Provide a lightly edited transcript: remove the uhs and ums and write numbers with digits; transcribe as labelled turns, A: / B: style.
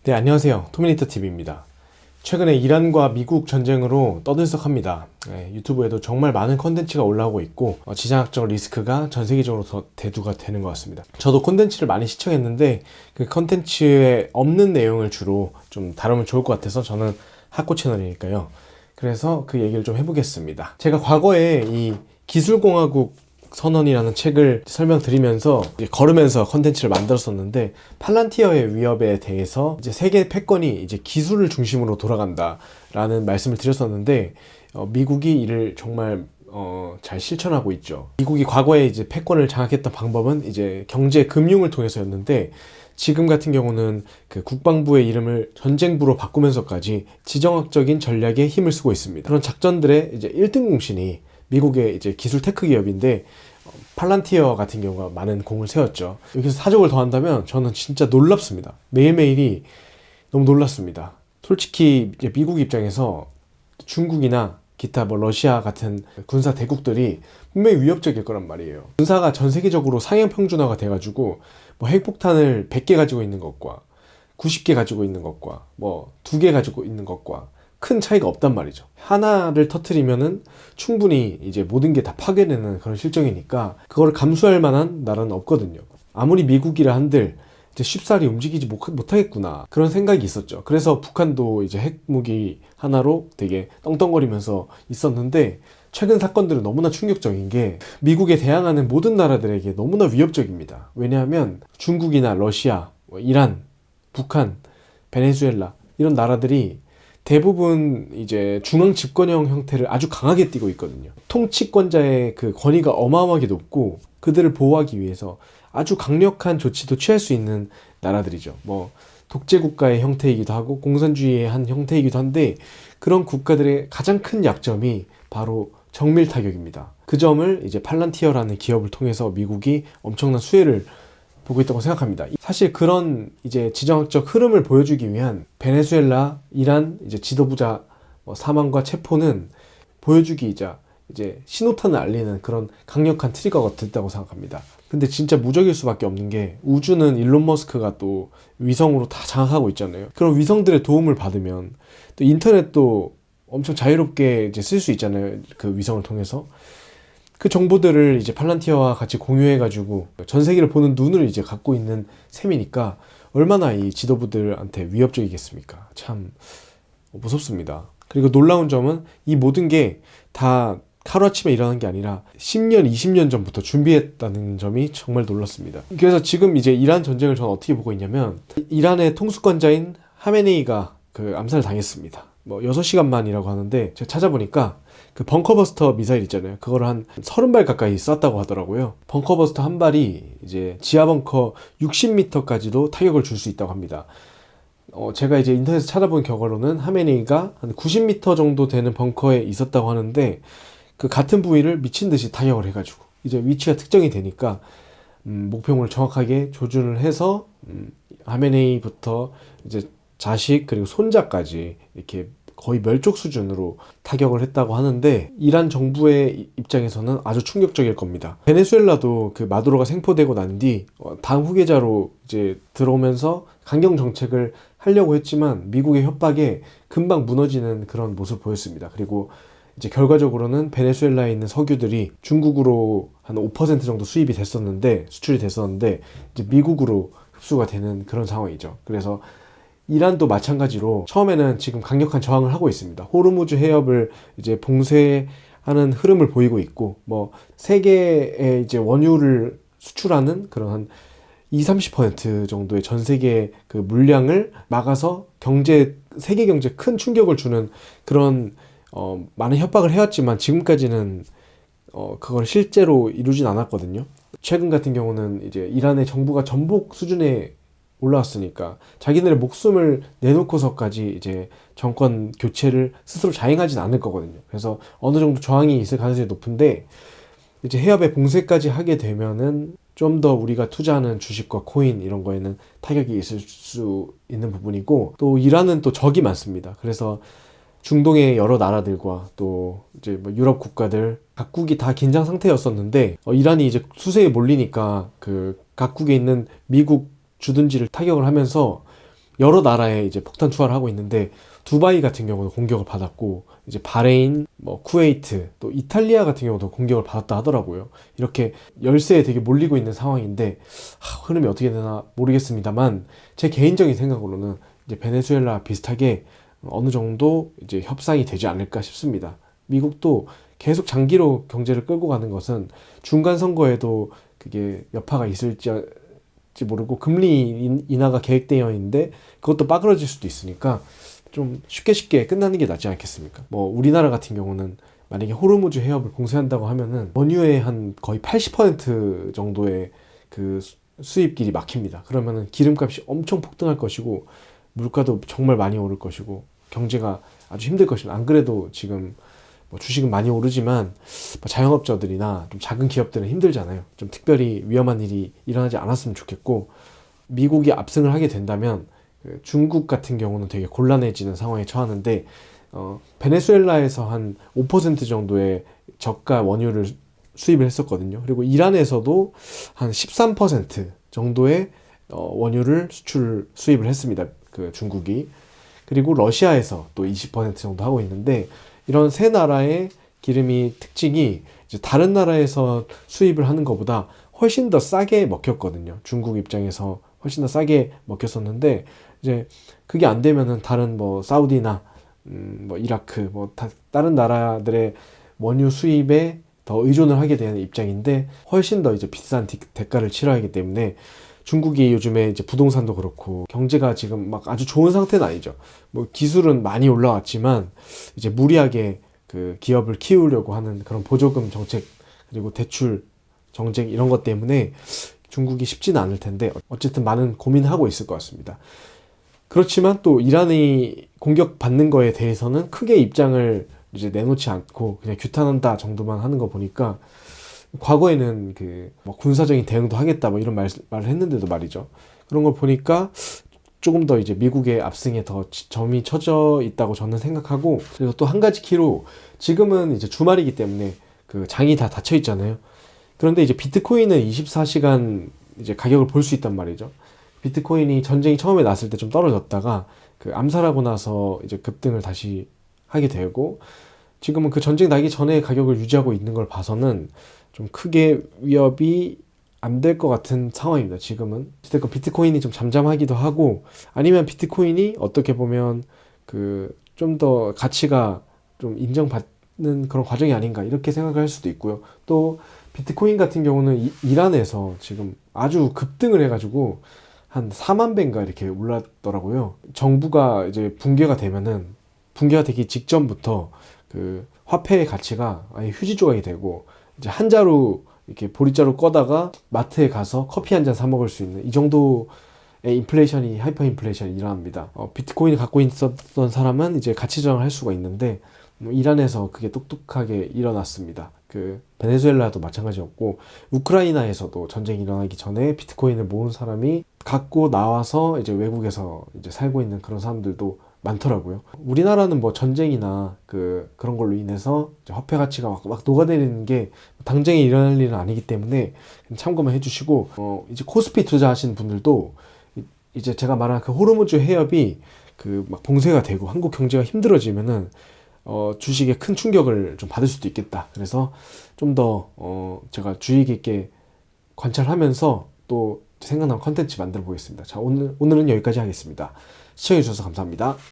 A: 네, 안녕하세요. 토미네이터TV입니다. 최근에 이란과 미국 전쟁으로 떠들썩합니다. 유튜브에도 정말 많은 컨텐츠가 올라오고 있고 지정학적 리스크가 전 세계적으로 더 대두가 되는 것 같습니다. 저도 컨텐츠를 많이 시청했는데 그 컨텐츠에 없는 내용을 주로 좀 다루면 좋을 것 같아서 저는 학고 채널이니까요. 그래서 그 얘기를 좀 해보겠습니다. 제가 과거에 이 기술공화국 선언이라는 책을 설명드리면서 걸으면서 컨텐츠를 만들었었는데, 팔란티어의 위협에 대해서 이제 세계 패권이 이제 기술을 중심으로 돌아간다라는 말씀을 드렸었는데, 미국이 이를 정말 잘 실천하고 있죠. 미국이 과거에 이제 패권을 장악했던 방법은 이제 경제 금융을 통해서였는데, 지금 같은 경우는 그 국방부의 이름을 전쟁부로 바꾸면서까지 지정학적인 전략에 힘을 쓰고 있습니다. 그런 작전들의 이제 1등 공신이 미국의 이제 기술 테크 기업인데, 팔란티어 같은 경우가 많은 공을 세웠죠. 여기서 사족을 더한다면 저는 진짜 놀랍습니다. 매일매일이 너무 놀랐습니다. 솔직히 이제 미국 입장에서 중국이나 기타 러시아 같은 군사 대국들이 분명히 위협적일 거란 말이에요. 군사가 전 세계적으로 상향 평준화가 돼가지고 핵폭탄을 100개 가지고 있는 것과 90개 가지고 있는 것과 2개 가지고 있는 것과 큰 차이가 없단 말이죠. 하나를 터트리면은 충분히 이제 모든 게 다 파괴되는 그런 실정이니까 그걸 감수할 만한 나라는 없거든요. 아무리 미국이라 한들 이제 쉽사리 움직이지 못하겠구나, 그런 생각이 있었죠. 그래서 북한도 이제 핵무기 하나로 되게 떵떵거리면서 있었는데, 최근 사건들은 너무나 충격적인 게 미국에 대항하는 모든 나라들에게 너무나 위협적입니다. 왜냐하면 중국이나 러시아, 이란, 북한, 베네수엘라 이런 나라들이 대부분 이제 중앙 집권형 형태를 아주 강하게 띠고 있거든요. 통치권자의 그 권위가 어마어마하게 높고, 그들을 보호하기 위해서 아주 강력한 조치도 취할 수 있는 나라들이죠. 독재 국가의 형태이기도 하고 공산주의의 한 형태이기도 한데, 그런 국가들의 가장 큰 약점이 바로 정밀 타격입니다. 그 점을 이제 팔란티어라는 기업을 통해서 미국이 엄청난 수혜를 보고 있다고 생각합니다. 사실 그런 이제 지정학적 흐름을 보여주기 위한 베네수엘라, 이란 이제 지도부자 사망과 체포는 보여주기이자 이제 신호탄을 알리는 그런 강력한 트리거가 됐다고 생각합니다. 근데 진짜 무적일 수밖에 없는 게, 우주는 일론 머스크가 또 위성으로 다 장악하고 있잖아요. 그런 위성들의 도움을 받으면 또 인터넷도 엄청 자유롭게 이제 쓸 수 있잖아요. 그 위성을 통해서. 그 정보들을 이제 팔란티어와 같이 공유해가지고 전 세계를 보는 눈을 이제 갖고 있는 셈이니까 얼마나 이 지도부들한테 위협적이겠습니까? 참 무섭습니다. 그리고 놀라운 점은 이 모든 게 다 하루아침에 일어난 게 아니라 10년, 20년 전부터 준비했다는 점이 정말 놀랐습니다. 그래서 지금 이제 이란 전쟁을 저는 어떻게 보고 있냐면, 이란의 통수권자인 하메네이가 그 암살 당했습니다. 6시간 만이라고 하는데, 제가 찾아보니까 그 벙커버스터 미사일 있잖아요. 그걸 한 30발 가까이 쐈다고 하더라고요. 벙커버스터 한 발이 이제 지하벙커 60m까지도 타격을 줄 수 있다고 합니다. 제가 이제 인터넷에서 찾아본 결과로는 하메네이가 한 90m 정도 되는 벙커에 있었다고 하는데, 그 같은 부위를 미친 듯이 타격을 해가지고 이제 위치가 특정이 되니까 목표물을 정확하게 조준을 해서 하메네이부터 이제 자식 그리고 손자까지 이렇게 거의 멸족 수준으로 타격을 했다고 하는데, 이란 정부의 입장에서는 아주 충격적일 겁니다. 베네수엘라도 그 마두로가 생포되고 난 뒤 당 후계자로 이제 들어오면서 강경 정책을 하려고 했지만 미국의 협박에 금방 무너지는 그런 모습을 보였습니다. 그리고 이제 결과적으로는 베네수엘라에 있는 석유들이 중국으로 한 5% 정도 수입이 됐었는데, 수출이 됐었는데 이제 미국으로 흡수가 되는 그런 상황이죠. 그래서 이란도 마찬가지로 처음에는 지금 강력한 저항을 하고 있습니다. 호르무즈 해협을 이제 봉쇄하는 흐름을 보이고 있고, 세계에 이제 원유를 수출하는 그런 한 20-30% 정도의 전 세계 그 물량을 막아서 세계 경제에 큰 충격을 주는 그런 많은 협박을 해왔지만, 지금까지는 그걸 실제로 이루진 않았거든요. 최근 같은 경우는 이제 이란의 정부가 전복 수준에 올라왔으니까 자기네의 목숨을 내놓고서까지 이제 정권 교체를 스스로 자행하진 않을 거거든요. 그래서 어느 정도 저항이 있을 가능성이 높은데, 이제 해협에 봉쇄까지 하게 되면은 좀 더 우리가 투자하는 주식과 코인 이런 거에는 타격이 있을 수 있는 부분이고, 또 이란은 또 적이 많습니다. 그래서 중동의 여러 나라들과 또 이제 유럽 국가들 각국이 다 긴장 상태였었는데, 이란이 이제 수세에 몰리니까 그 각국에 있는 미국 주둔지를 타격을 하면서 여러 나라에 이제 폭탄 투하를 하고 있는데 두바이 같은 경우도 공격을 받았고 이제 바레인, 뭐 쿠웨이트, 또 이탈리아 같은 경우도 공격을 받았다 하더라고요. 이렇게 열세에 되게 몰리고 있는 상황인데 흐름이 어떻게 되나 모르겠습니다만 제 개인적인 생각으로는 이제 베네수엘라 비슷하게 어느 정도 이제 협상이 되지 않을까 싶습니다. 미국도 계속 장기로 경제를 끌고 가는 것은 중간 선거에도 그게 여파가 있을지 모르고 금리 인하가 계획되어 있는데 그것도 빠그러질 수도 있으니까 좀 쉽게 끝나는 게 낫지 않겠습니까? 뭐 우리나라 같은 경우는 만약에 호르무즈 해협을 봉쇄한다고 하면은 원유의 한 거의 80% 정도의 그 수입길이 막힙니다. 그러면은 기름값이 엄청 폭등할 것이고 물가도 정말 많이 오를 것이고 경제가 아주 힘들 것입니다. 안 그래도 지금 뭐 주식은 많이 오르지만 자영업자들이나 좀 작은 기업들은 힘들잖아요. 좀 특별히 위험한 일이 일어나지 않았으면 좋겠고 미국이 압승을 하게 된다면 중국 같은 경우는 되게 곤란해지는 상황에 처하는데 베네수엘라에서 한 5% 정도의 저가 원유를 수입을 했었거든요. 그리고 이란에서도 한 13% 정도의 원유를 수입을 했습니다. 그 중국이. 그리고 러시아에서 또 20% 정도 하고 있는데 이런 세 나라의 기름이 특징이 이제 다른 나라에서 수입을 하는 것보다 훨씬 더 싸게 먹혔거든요. 중국 입장에서 훨씬 더 싸게 먹혔었는데 이제 그게 안 되면은 다른 뭐 사우디나 뭐 이라크 뭐 다른 나라들의 원유 수입에 더 의존을 하게 되는 입장인데 훨씬 더 이제 비싼 대가를 치러야 하기 때문에 중국이 요즘에 이제 부동산도 그렇고 경제가 지금 막 아주 좋은 상태는 아니죠. 뭐 기술은 많이 올라왔지만 이제 무리하게 그 기업을 키우려고 하는 그런 보조금 정책 그리고 대출 정책 이런 것 때문에 중국이 쉽지는 않을 텐데 어쨌든 많은 고민하고 있을 것 같습니다. 그렇지만 또 이란이 공격받는 거에 대해서는 크게 입장을 이제 내놓지 않고 그냥 규탄한다 정도만 하는 거 보니까 과거에는 그 뭐 군사적인 대응도 하겠다 뭐 이런 말을 했는데도 말이죠. 그런 걸 보니까 조금 더 이제 미국의 압승에 더 점이 쳐져 있다고 저는 생각하고 그리고 또 한 가지 키로 지금은 이제 주말이기 때문에 그 장이 다 닫혀 있잖아요. 그런데 이제 비트코인은 24시간 이제 가격을 볼 수 있단 말이죠. 비트코인이 전쟁이 처음에 났을 때 좀 떨어졌다가 그 암살하고 나서 이제 급등을 다시 하게 되고 지금은 그 전쟁 나기 전에 가격을 유지하고 있는 걸 봐서는 좀 크게 위협이 안 될 것 같은 상황입니다. 지금은 비트코인이 좀 잠잠하기도 하고 아니면 비트코인이 어떻게 보면 그 좀 더 가치가 좀 인정받는 그런 과정이 아닌가 이렇게 생각할 수도 있고요. 또 비트코인 같은 경우는 이란에서 지금 아주 급등을 해가지고 한 4만 배인가 이렇게 올랐더라고요. 정부가 이제 붕괴가 되기 직전부터 그 화폐의 가치가 아예 휴지 조각이 되고 이제 한 자루 이렇게 보리자루 꺼다가 마트에 가서 커피 한 잔 사 먹을 수 있는 이 정도의 하이퍼 인플레이션이 일어납니다. 비트코인을 갖고 있었던 사람은 이제 가치 조정을 할 수가 있는데 이란에서 그게 똑똑하게 일어났습니다. 그 베네수엘라도 마찬가지였고 우크라이나에서도 전쟁이 일어나기 전에 비트코인을 모은 사람이 갖고 나와서 이제 외국에서 이제 살고 있는 그런 사람들도 많더라고요. 우리나라는 뭐 전쟁이나 그런 걸로 인해서 화폐 가치가 막 녹아내리는 게 당장에 일어날 일은 아니기 때문에 참고만 해주시고 이제 코스피 투자하시는 분들도 이제 제가 말한 그 호르무즈 해협이 그 막 봉쇄가 되고 한국 경제가 힘들어지면은 주식에 큰 충격을 좀 받을 수도 있겠다. 그래서 좀 더 제가 주의 깊게 관찰하면서 또 생각나는 컨텐츠 만들어 보겠습니다. 자, 오늘은 여기까지 하겠습니다. 시청해 주셔서 감사합니다.